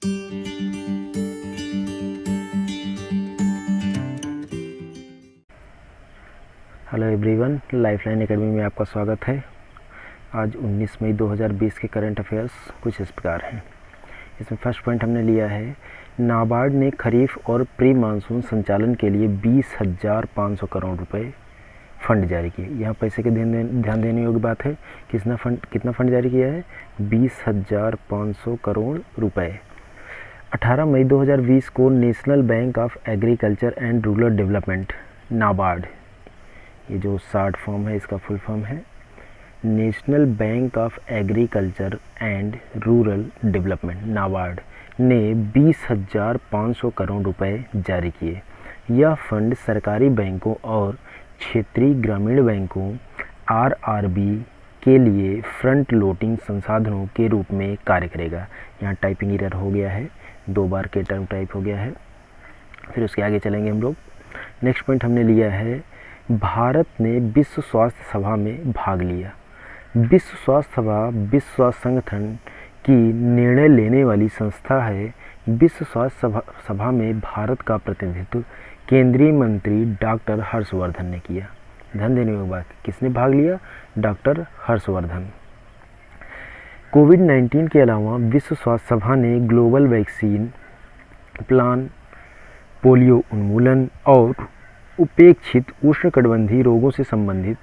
Hello everyone, lifeline academy में आपका स्वागत है। आज 19 मई 2020 के करंट अफेयर्स कुछ इस प्रकार हैं। इसमें फर्स्ट पॉइंट हमने लिया है, नाबार्ड ने खरीफ और प्री मानसून संचालन के लिए 20,500 करोड़ रुपए फंड जारी किए। यहाँ पैसे के ध्यान देने योग्य बात है, कितना फंड जारी किया है? 20,500 करोड़ रुपए। 18 मई 2020 को national bank of agriculture and rural development NABARD, ये जो शॉर्ट फॉर्म है इसका फुल फॉर्म है national bank of agriculture and rural development NABARD, ने 20,500 करोड़ रुपए जारी किए। यह फंड सरकारी बैंकों और क्षेत्रीय ग्रामीण बैंकों आरआरबी के लिए फ्रंट लोडिंग संसाधनों के रूप में कार्य करेगा। यहाँ टाइपिंग एरर हो गया है, 2 बार के टर्म टाइप हो गया है। फिर उसके आगे चलेंगे हम लोग। नेक्स्ट पॉइंट हमने लिया है, भारत ने विश्व स्वास्थ्य सभा में भाग लिया। विश्व स्वास्थ्य सभा विश्व स्वास्थ्य संगठन की निर्णय लेने वाली संस्था है। विश्व स्वास्थ्य सभा में भारत का प्रतिनिधित्व केंद्रीय मंत्री डॉक्टर हर्षवर्धन ने किया। ध्यान देने की बात, किसने भाग लिया? डॉक्टर हर्षवर्धन। कोविड-19 के अलावा विश्व स्वास्थ्य सभा ने ग्लोबल वैक्सीन प्लान, पोलियो उन्मूलन और उपेक्षित उष्णकटिबंधीय रोगों से संबंधित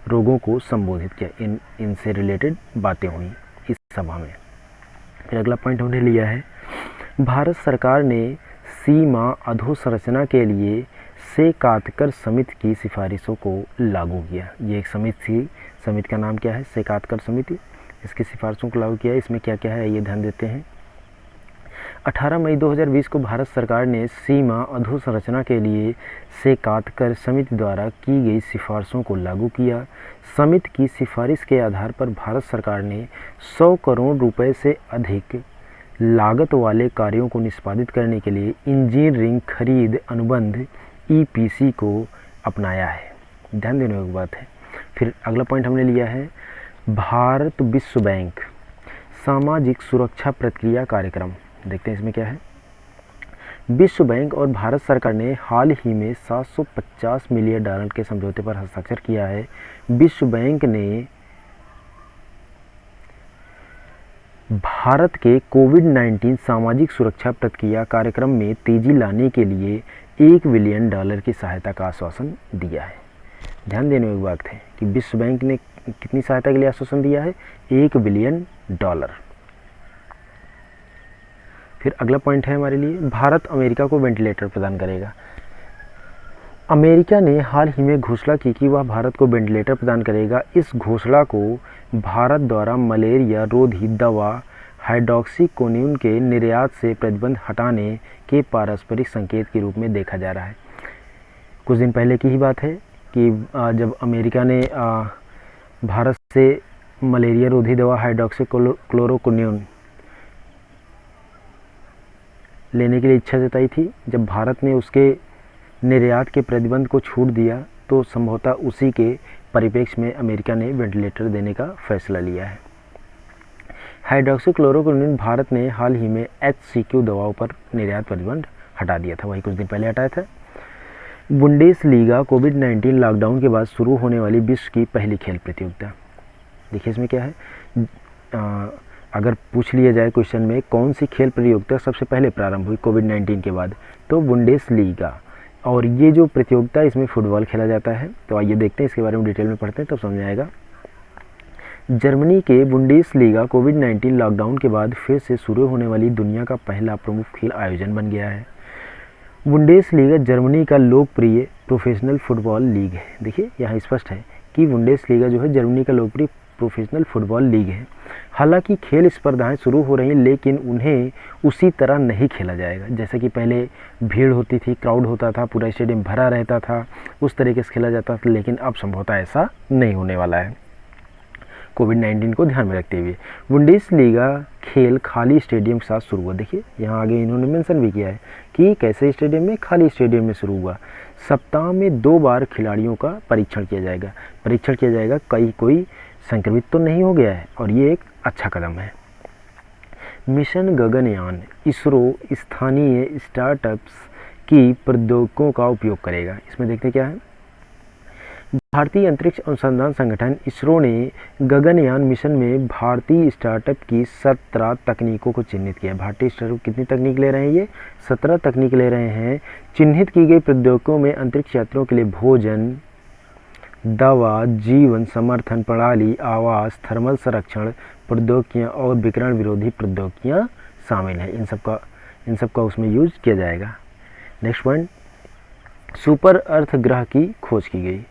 रोगों को संबोधित किया। इनसे रिलेटेड बातें हुई इस सभा में। फिर अगला पॉइंट हमने लिया है, भारत सरकार ने सीमा अधोसंरचना के लिए सेकातकर समिति की सिफारिशों को लागू किया। ये एक समिति थी, समिति का नाम क्या है? सेकातकर समिति। इसकी सिफारिशों को लागू किया। इसमें क्या क्या है ये ध्यान देते हैं। 18 मई 2020 को भारत सरकार ने सीमा अधोसंरचना के लिए सेकातकर समिति द्वारा की गई सिफारिशों को लागू किया। समिति की सिफारिश के आधार पर भारत सरकार ने 100 करोड़ रुपए से अधिक लागत वाले कार्यों को निष्पादित करने के लिए इंजीनियरिंग खरीद अनुबंध ईपीसी को अपनाया है। ध्यान देने की बात है। फिर अगला पॉइंट हमने लिया है, भारत विश्व बैंक सामाजिक सुरक्षा प्रक्रिया कार्यक्रम। देखते हैं इसमें क्या है। विश्व बैंक और भारत सरकार ने हाल ही में $750 मिलियन के समझौते पर हस्ताक्षर किया है। विश्व बैंक ने भारत के कोविड-19 सामाजिक सुरक्षा प्रक्रिया कार्यक्रम में तेजी लाने के लिए $1 बिलियन की सहायता का आश्वासन दिया है। ध्यान देने की बात है कि विश्व बैंक ने कितनी सहायता के लिए आश्वासन दिया है? $1 बिलियन। फिर अगला पॉइंट है हमारे लिए, भारत अमेरिका को वेंटिलेटर प्रदान करेगा। अमेरिका ने हाल ही में घोषणा की कि वह भारत को वेंटिलेटर प्रदान करेगा। इस घोषणा को भारत द्वारा मलेरिया रोधी दवा हाइड्रोक्सीक्लोरोक्विन के निर्यात से प्रतिबंध हटाने के पारस्परिक संकेत के रूप में देखा जा रहा है। कुछ दिन पहले की ही बात है कि जब अमेरिका ने भारत से मलेरिया रोधी दवा हाइड्रोक्सीक्लोरोक्विन लेने के लिए इच्छा जताई थी, जब भारत ने उसके निर्यात के प्रतिबंध को छूट दिया तो संभवतः उसी के परिप्रेक्ष्य में अमेरिका ने वेंटिलेटर देने का फैसला लिया है। हाइड्रोक्सीक्लोरोक्विन भारत ने हाल ही में HCQ दवाओं पर निर्यात प्रतिबंध हटा दिया था, वही कुछ दिन पहले हटाया था। बुंडेसलीगा कोविड-19 लॉकडाउन के बाद शुरू होने वाली विश्व की पहली खेल प्रतियोगिता। देखिए इसमें क्या है, अगर पूछ लिया जाए क्वेश्चन में कौन सी खेल प्रतियोगिता सबसे पहले प्रारंभ हुई कोविड-19 के बाद, तो बुंडेसलीगा। और ये जो प्रतियोगिता इसमें फुटबॉल खेला जाता है। तो आइए देखते हैं इसके बारे में डिटेल में पढ़ते हैं तब समझ आएगा। जर्मनी के बुंडेसलीगा कोविड-19 लॉकडाउन के बाद फिर से शुरू होने वाली दुनिया का पहला प्रमुख खेल आयोजन बन गया है। बुंडेसलीगा जर्मनी का लोकप्रिय प्रोफेशनल फुटबॉल लीग है। देखिए यहाँ स्पष्ट है कि बुंडेसलीगा जो है जर्मनी का लोकप्रिय प्रोफेशनल फुटबॉल लीग है। हालांकि खेल स्पर्धाएं शुरू हो रही हैं, लेकिन उन्हें उसी तरह नहीं खेला जाएगा जैसे कि पहले भीड़ होती थी, क्राउड होता था, पूरा स्टेडियम भरा रहता था, उस तरीके से खेला जाता था। लेकिन अब संभवतः ऐसा नहीं होने वाला है कोविड-19 को ध्यान में रखते हुए। बुंडेसलीगा खेल खाली स्टेडियम के साथ शुरू हुआ। देखिए यहाँ आगे इन्होंने मेंशन भी किया है कि कैसे स्टेडियम में, खाली स्टेडियम में शुरू हुआ। सप्ताह में 2 बार खिलाड़ियों का परीक्षण किया जाएगा। कोई संक्रमित तो नहीं हो गया है और ये एक अच्छा कदम है। मिशन गगनयान इसरो स्थानीय स्टार्टअप्स की प्रौद्योगिकियों का उपयोग करेगा। इसमें देखते क्या है, भारतीय अंतरिक्ष अनुसंधान संगठन इसरो ने गगनयान मिशन में भारतीय स्टार्टअप की 17 तकनीकों को चिन्हित किया। भारतीय स्टार्टअप कितनी तकनीक ले रहे हैं, ये 17 तकनीक ले रहे हैं। चिन्हित की गई प्रौद्योगिकियों में अंतरिक्ष यात्रियों के लिए भोजन, दवा, जीवन समर्थन प्रणाली, आवास, थर्मल संरक्षण प्रौद्योगिकियाँ और विकिरण विरोधी प्रौद्योगिकियाँ शामिल हैं। इन सब का उसमें यूज किया जाएगा। नेक्स्ट पॉइंट, सुपर अर्थ ग्रह की खोज की गई।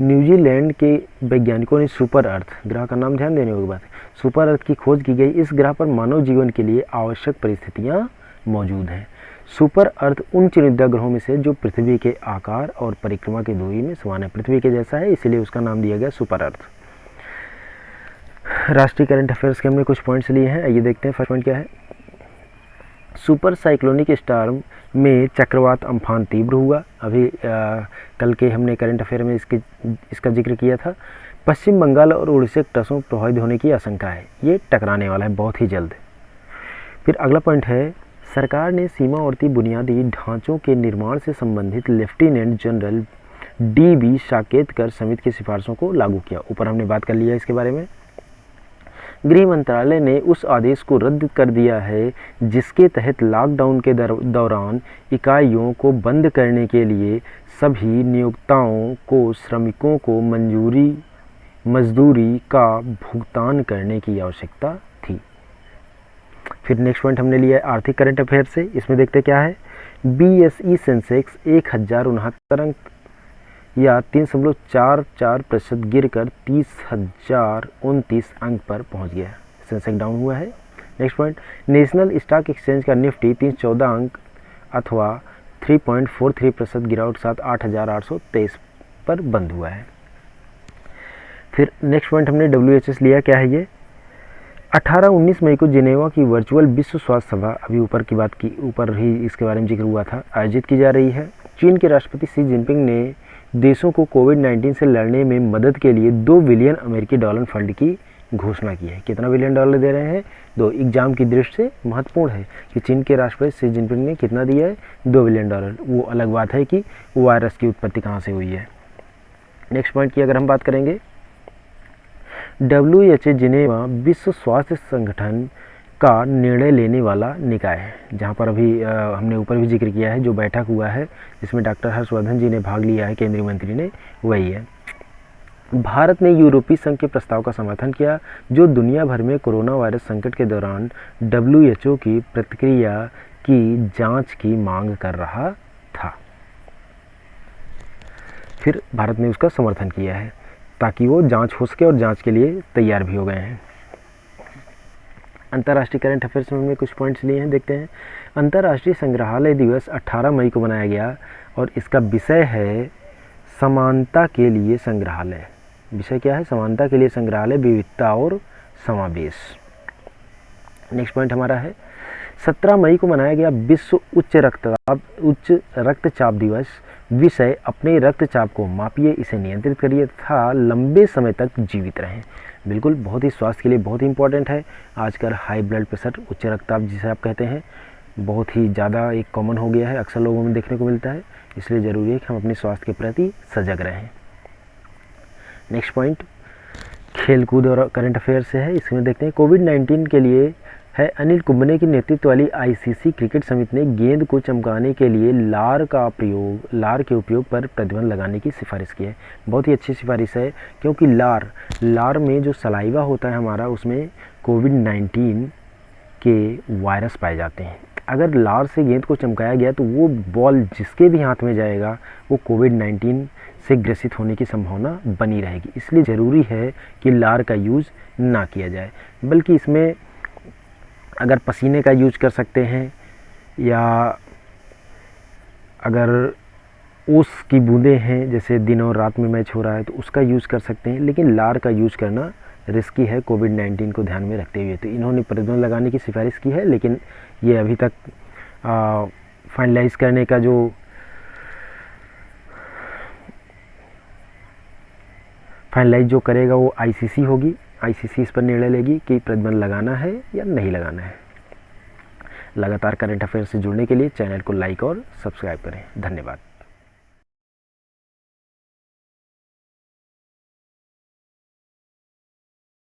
न्यूजीलैंड के वैज्ञानिकों ने सुपर अर्थ ग्रह का नाम ध्यान देने की बात है, सुपर अर्थ की खोज की गई। इस ग्रह पर मानव जीवन के लिए आवश्यक परिस्थितियां मौजूद हैं। सुपर अर्थ उन चुनिंदा ग्रहों में से जो पृथ्वी के आकार और परिक्रमा की दूरी में समान है, पृथ्वी के जैसा है, इसलिए उसका नाम दिया गया सुपर अर्थ। राष्ट्रीय करंट अफेयर्स के हमने कुछ पॉइंट्स लिए हैं, आइए देखते हैं। फर्स्ट पॉइंट क्या है, सुपर साइक्लोनिक स्टॉर्म में चक्रवात अम्फान तीव्र हुआ। अभी कल के हमने करंट अफेयर में इसका जिक्र किया था। पश्चिम बंगाल और उड़ीसा के तटों प्रभावित होने की आशंका है, ये टकराने वाला है बहुत ही जल्द। फिर अगला पॉइंट है, सरकार ने सीमावर्ती बुनियादी ढांचों के निर्माण से संबंधित लेफ्टिनेंट जनरल DB साकेतकर समिति की सिफारिशों को लागू किया। ऊपर हमने बात कर लिया इसके बारे में। गृह मंत्रालय ने उस आदेश को रद्द कर दिया है जिसके तहत लॉकडाउन के दौरान इकाइयों को बंद करने के लिए सभी नियोक्ताओं को श्रमिकों को मजदूरी का भुगतान करने की आवश्यकता थी। फिर नेक्स्ट पॉइंट हमने लिया है आर्थिक करंट अफेयर से। इसमें देखते क्या है, BSE सेंसेक्स 1069 अंक या 3.44% गिरकर 30,029 अंक पर पहुंच गया। सेंसेक्स डाउन हुआ है। Next point, national stock exchange का निफ्टी 314 अंक अथवा 3.43% गिरावट के साथ 8,823 पर बंद हुआ है। फिर नेक्स्ट पॉइंट हमने WHS लिया, क्या है ये, 18-19 मई को जिनेवा की वर्चुअल विश्व स्वास्थ्य सभा, अभी ऊपर ही इसके बारे में जिक्र हुआ था, आयोजित की जा रही है। चीन के राष्ट्रपति शी जिनपिंग ने देशों को कोविड-19 से लड़ने में मदद के लिए $2 बिलियन अमेरिकी डॉलर फंड की घोषणा की है। कितना बिलियन डॉलर दे रहे हैं, 2। एग्जाम की दृष्टि से महत्वपूर्ण है कि चीन के राष्ट्रपति शी जिनपिंग ने कितना दिया है, $2 बिलियन डॉलर। वो अलग बात है कि वायरस की उत्पत्ति कहाँ से हुई है। नेक्स्ट पॉइंट की अगर हम बात करेंगे, WHO जिनेवा विश्व स्वास्थ्य संगठन का निर्णय लेने वाला निकाय है, जहाँ पर अभी हमने ऊपर भी जिक्र किया है, जो बैठक हुआ है जिसमें डॉक्टर हर्षवर्धन जी ने भाग लिया है, केंद्रीय मंत्री ने, वही है। भारत ने यूरोपीय संघ के प्रस्ताव का समर्थन किया जो दुनिया भर में कोरोना वायरस संकट के दौरान WHO की प्रतिक्रिया की जांच की मांग कर रहा था। फिर भारत ने उसका समर्थन किया है ताकि वो जांच हो सके और जांच के लिए तैयार भी हो गए हैं। अंतर्राष्ट्रीय करंट अफेयर्स में हमने कुछ पॉइंट्स लिए हैं, देखते हैं। अंतर्राष्ट्रीय संग्रहालय दिवस 18 मई को मनाया गया और इसका विषय है समानता के लिए संग्रहालय। विषय क्या है, समानता के लिए संग्रहालय, विविधता और समावेश। नेक्स्ट पॉइंट हमारा है 17 मई को मनाया गया विश्व उच्च रक्तचाप दिवस। विषय अपने रक्तचाप को मापिए, इसे नियंत्रित करिए तथा लंबे समय तक जीवित रहें। बिल्कुल, बहुत ही स्वास्थ्य के लिए बहुत ही इंपॉर्टेंट है। आजकल हाई ब्लड प्रेशर, उच्च रक्तचाप जिसे आप कहते हैं, बहुत ही ज़्यादा एक कॉमन हो गया है, अक्सर लोगों में देखने को मिलता है, इसलिए ज़रूरी है कि हम अपने स्वास्थ्य के प्रति सजग रहें। नेक्स्ट पॉइंट खेलकूद और करंट अफेयर से है। इसमें देखते हैं कोविड-19 के लिए है अनिल कुंबले की नेतृत्व वाली ICC क्रिकेट समिति ने गेंद को चमकाने के लिए लार के उपयोग पर प्रतिबंध लगाने की सिफारिश की है। बहुत ही अच्छी सिफारिश है क्योंकि लार में जो सलाइवा होता है हमारा, उसमें कोविड-19 के वायरस पाए जाते हैं। अगर लार से गेंद को चमकाया गया तो वो बॉल जिसके भी हाथ में जाएगा वो कोविड-19 से ग्रसित होने की संभावना बनी रहेगी। इसलिए ज़रूरी है कि लार का यूज़ ना किया जाए, बल्कि इसमें अगर पसीने का यूज कर सकते हैं या अगर ओस की बूंदें हैं, जैसे दिन और रात में मैच हो रहा है तो उसका यूज़ कर सकते हैं, लेकिन लार का यूज़ करना रिस्की है कोविड-19 को ध्यान में रखते हुए। तो इन्होंने प्रतिबंध लगाने की सिफारिश की है, लेकिन ये अभी तक फाइनलाइज करने का जो करेगा वो ICC होगी। ICC इस पर निर्णय लेगी कि प्रतिबंध लगाना है या नहीं लगाना है। लगातार करंट अफेयर से जुड़ने के लिए चैनल को लाइक और सब्सक्राइब करें। धन्यवाद।